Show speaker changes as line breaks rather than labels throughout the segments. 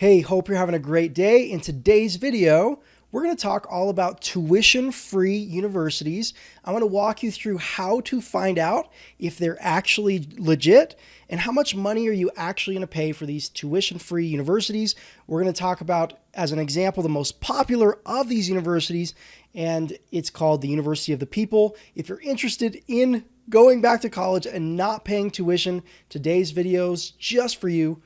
Hey, hope you're having a great day. In today's video, we're going to talk all about tuition-free universities. I want to walk you through how to find out if they're actually legit and how much money are you actually going to pay for these tuition-free universities. We're going to talk about, as an example, the most popular of these universities, and it's called the University of the People. If you're interested in going back to college and not paying tuition, today's video is just for you.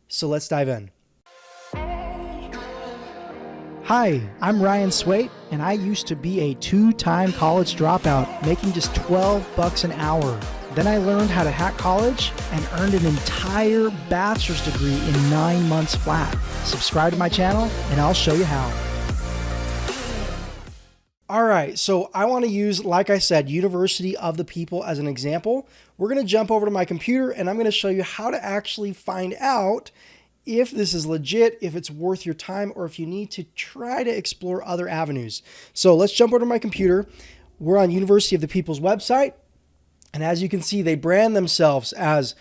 So let's dive in. Hi, I'm Ryan Swait, and I used to be a two-time college dropout, making just $12 an hour. Then I learned how to hack college and earned an entire bachelor's degree in 9 months flat. Subscribe to my channel, and I'll show you how. All right, so I want to use, like I said, University of the People as an example. We're going to jump over to my computer, and I'm going to show you how to actually find out if this is legit, if it's worth your time, or if you need to try to explore other avenues. So let's jump over to my computer. We're on University of the People's website. And as you can see, they brand themselves as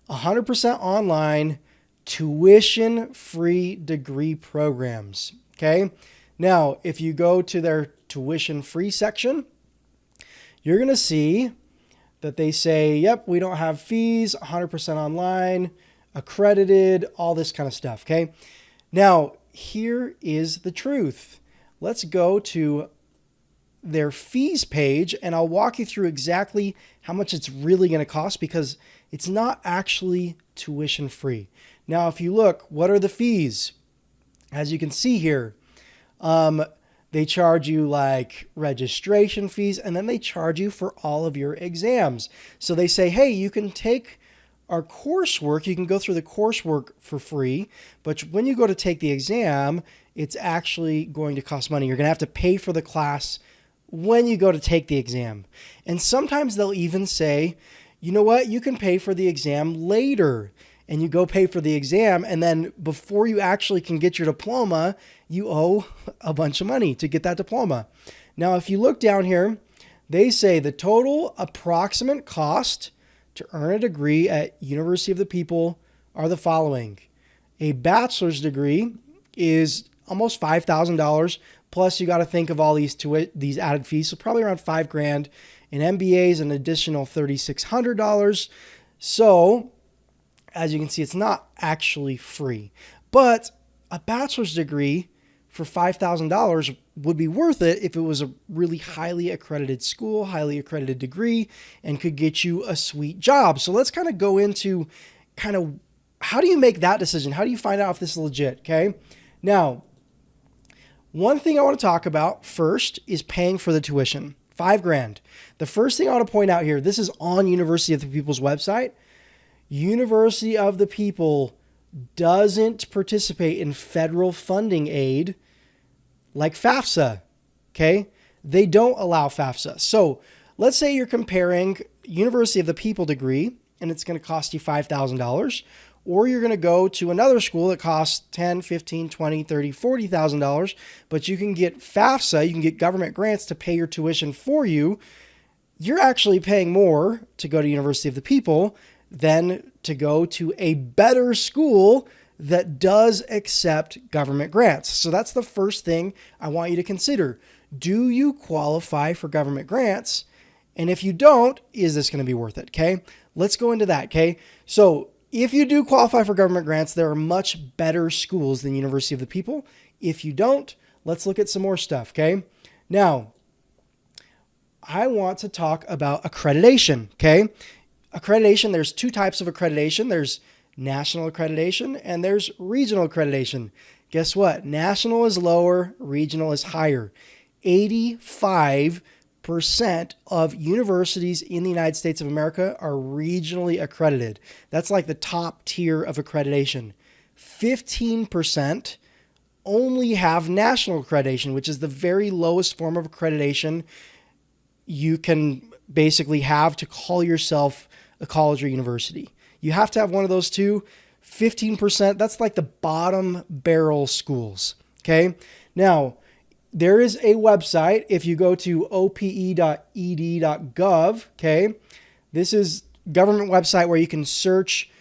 100% online, tuition-free degree programs. Okay. Now, if you go to their tuition-free section, you're going to see that they say, yep, we don't have fees, 100% online, accredited, all this kind of stuff. Okay. Now, here is the truth. Let's go to their fees page and I'll walk you through exactly how much it's really going to cost, because it's not actually tuition free. Now, if you look, what are the fees? As you can see here, they charge you like registration fees, and then they charge you for all of your exams. So they say, hey, you can take our coursework, you can go through the coursework for free, but when you go to take the exam, it's actually going to cost money. You're going to have to pay for the class when you go to take the exam. And sometimes they'll even say, you know what, you can pay for the exam later. And you go pay for the exam, and then before you actually can get your diploma, you owe a bunch of money to get that diploma. Now, if you look down here, they say the total approximate cost to earn a degree at University of the People are the following. A bachelor's degree is almost $5,000, plus you got to think of all these added fees, so probably around $5,000. An MBA is an additional $3,600. So, as you can see, it's not actually free. But a bachelor's degree for $5,000 would be worth it if it was a really highly accredited school, highly accredited degree, and could get you a sweet job. So let's kind of go into how do you make that decision? How do you find out if this is legit? Okay. Now, one thing I want to talk about first is paying for the tuition, $5,000. The first thing I want to point out here, this is on University of the People's website. University of the People doesn't participate in federal funding aid like FAFSA, okay? They don't allow FAFSA. So let's say you're comparing University of the People degree, and it's going to cost you $5,000, or you're going to go to another school that costs $10,000, $15,000, $20,000, $30,000, $40,000, but you can get FAFSA, you can get government grants to pay your tuition for you. You're actually paying more to go to University of the People than to go to a better school that does accept government grants. So that's the first thing I want you to consider. Do you qualify for government grants? And if you don't, is this going to be worth it? Okay, let's go into that. Okay, so if you do qualify for government grants, there are much better schools than University of the People. If you don't, let's look at some more stuff. Okay, now I want to talk about accreditation. Okay, accreditation, there's two types of accreditation. There's national accreditation and there's regional accreditation. Guess what? National is lower, regional is higher. 85% of universities in the United States of America are regionally accredited. That's like the top tier of accreditation. 15% only have national accreditation, which is the very lowest form of accreditation you can basically have to call yourself a college or university. You have to have one of those two. 15%, that's like the bottom barrel schools. Okay. Now, there is a website. If you go to ope.ed.gov, okay, this is government website where you can search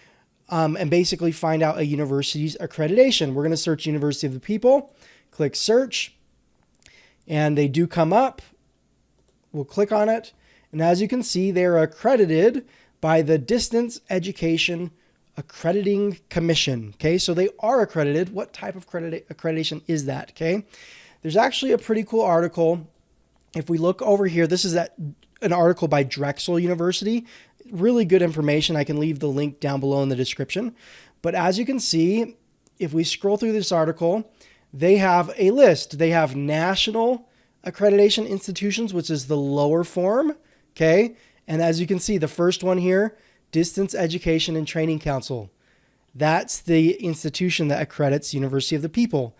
and basically find out a university's accreditation. We're going to search University of the People, click search, and they do come up. We'll click on it. And as you can see, they're accredited by the Distance Education Accrediting Commission. Okay, so they are accredited. What type of accreditation is that? Okay, there's actually a pretty cool article. If we look over here, this is an article by Drexel University. Really good information. I can leave the link down below in the description. But as you can see, if we scroll through this article, they have a list. They have national accreditation institutions, which is the lower form. Okay, and as you can see, the first one here, Distance Education and Training Council. That's the institution that accredits University of the People.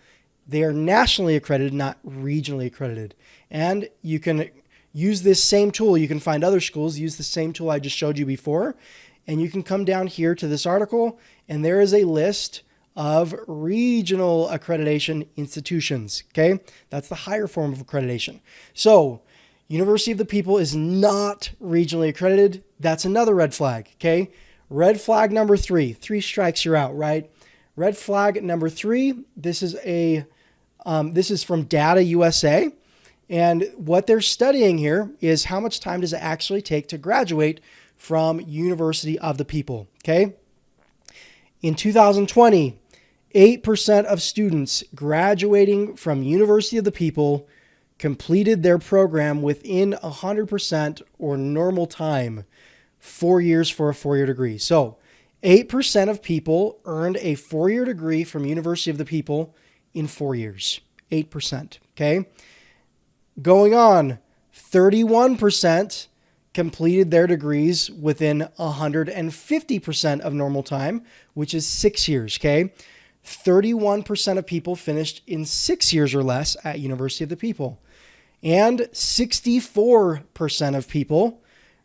They are nationally accredited, not regionally accredited. And you can use this same tool. You can find other schools, use the same tool I just showed you before. And you can come down here to this article, and there is a list of regional accreditation institutions. Okay, that's the higher form of accreditation. So University of the People is not regionally accredited. That's another red flag. Okay, red flag number 3. 3 strikes, you're out, right? Red flag number 3. This is from Data USA. And what they're studying here is how much time does it actually take to graduate from University of the People. Okay. In 2020, 8% of students graduating from University of the People completed their program within 100% or normal time, 4 years for a 4-year degree. So 8% of people earned a 4-year degree from University of the People in 4 years. 8%. Okay. Going on, 31% completed their degrees within 150% of normal time, which is 6 years. Okay. 31% of people finished in 6 years or less at University of the People. And 64% of people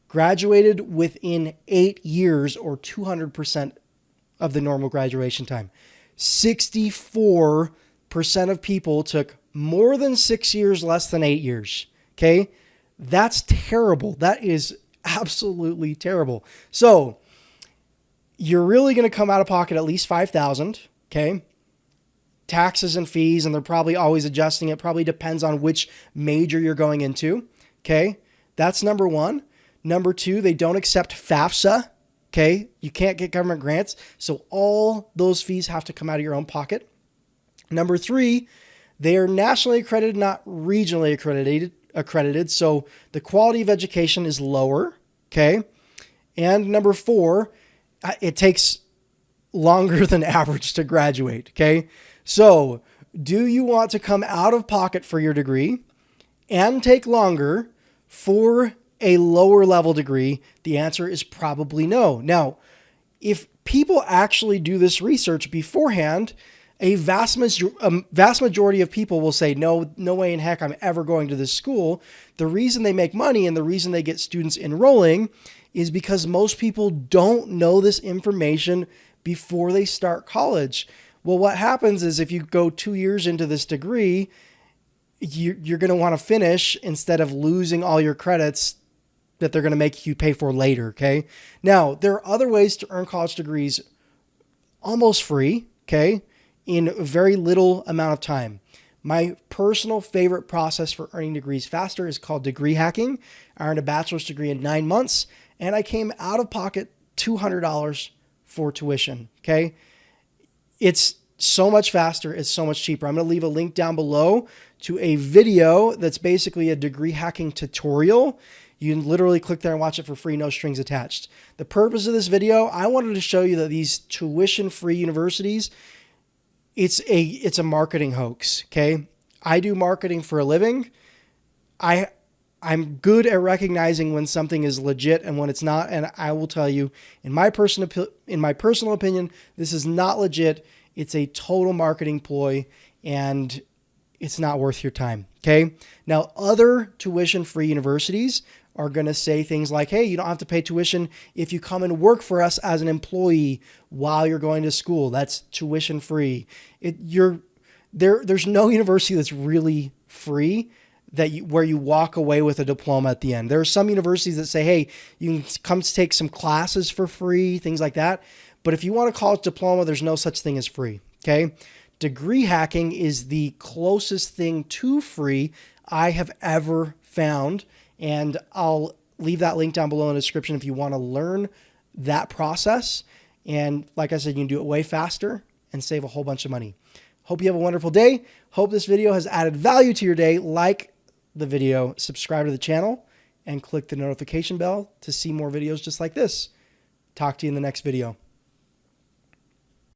graduated within 8 years or 200% of the normal graduation time. 64% of people took more than 6 years, less than 8 years. Okay. That's terrible. That is absolutely terrible. So you're really going to come out of pocket at least $5,000. Okay. Taxes and fees, and they're probably always adjusting. It probably depends on which major you're going into. Okay. That's number 1. Number 2, they don't accept FAFSA. Okay. You can't get government grants. So all those fees have to come out of your own pocket. Number 3, they are nationally accredited, not regionally accredited. So the quality of education is lower. Okay. And number 4, it takes longer than average to graduate. Okay. So do you want to come out of pocket for your degree and take longer for a lower level degree? The answer is probably no. Now, if people actually do this research beforehand, a vast majority of people will say, no way in heck I'm ever going to this school. The reason they make money and the reason they get students enrolling is because most people don't know this information before they start college. Well, what happens is if you go 2 years into this degree, you're going to want to finish instead of losing all your credits that they're going to make you pay for later. Okay. Now, there are other ways to earn college degrees almost free. Okay. In a very little amount of time. My personal favorite process for earning degrees faster is called degree hacking. I earned a bachelor's degree in 9 months, and I came out of pocket $200 for tuition. Okay. It's so much faster. It's so much cheaper. I'm going to leave a link down below to a video that's basically a degree hacking tutorial. You can literally click there and watch it for free, no strings attached. The purpose of this video, I wanted to show you that these tuition-free universities, it's a marketing hoax. Okay. I do marketing for a living. I'm good at recognizing when something is legit and when it's not. And I will tell you, in my personal opinion, this is not legit. It's a total marketing ploy, and it's not worth your time. Okay. Now, other tuition-free universities are going to say things like, hey, you don't have to pay tuition if you come and work for us as an employee while you're going to school. That's tuition-free. There's no university that's really free where you walk away with a diploma at the end. There are some universities that say, hey, you can come take some classes for free, things like that. But if you want a college diploma, there's no such thing as free, okay? Degree hacking is the closest thing to free I have ever found, and I'll leave that link down below in the description if you want to learn that process. And like I said, you can do it way faster and save a whole bunch of money. Hope you have a wonderful day. Hope this video has added value to your day. Like the video, subscribe to the channel, and click the notification bell to see more videos just like this. Talk to you in the next video.